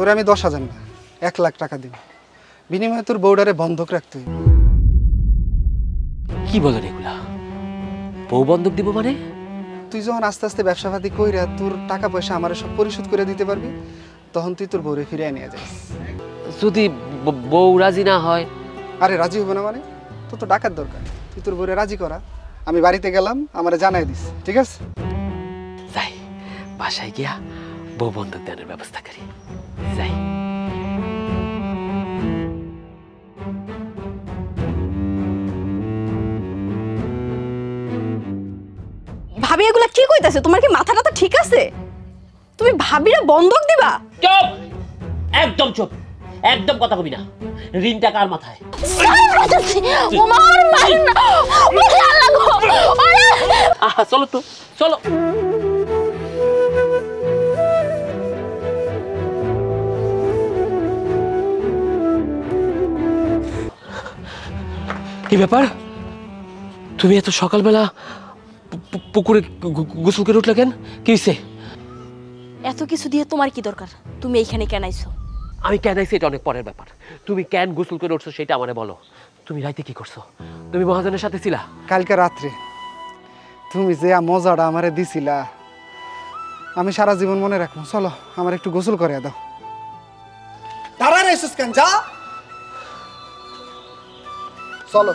তোরে আমি 10,000 না 1 লাখ টাকা দিব, বিনিময়ে তোর বউডারে বন্ধক রাখতে হইব। কি বলেন এগুলা? বউ বন্ধক দিব মানে? তুই যখন আস্তে আস্তে ব্যবসাপাতি কইরা তোর টাকা পয়সা আমারে সব পরিশোধ করে দিতে পারবি, তখন তুই তোর বউরে ফিরিয়ে নিয়ে যাস। যদি বউ রাজি না হয়? আরে রাজি হইব না মানে? তোর তো টাকার দরকার, তুই তোর বউরে রাজি করা। আমি বাড়িতে গেলাম, আমারে জানাই দিস, ঠিক আছে? যাই, বাসায় গিয়া বউ বন্ধক দেওয়ার ব্যবস্থা করি। যাই। ভাবি এগুলা কি কইতাছে? তোমার কি মাথাটা তো ঠিক আছে? তুমি ভাবিরা বন্ধক দিবা? চুপ, একদম চুপ, একদম কথা কবি না। ঋণটা কার মাথায়? আহা, চলো তো, চলো। কি ব্যাপার? তুমি এত সকালবেলা পুকুরে গোসল করে উঠলে কেন? কি হয়েছে? এত কিছু দিয়ে তোমার কি দরকার? তুমি এইখানে কেন আইছো? আমি কেন আইছি এটা অনেক পরের ব্যাপার। তুমি কেন গোসল করে উঠছো সেটা আমারে বলো। তুমি রাইতে কি করছো? তুমি মহাজনের সাথে ছিলা? কালকে রাত্রে তুমি যে মজাটা আমারে দিছিলা, আমি সারা জীবন মনে রাখবো। চলো, আমার একটু গোসল করে দাও। দাঁড়া রে সুস্কান, যা। চলো।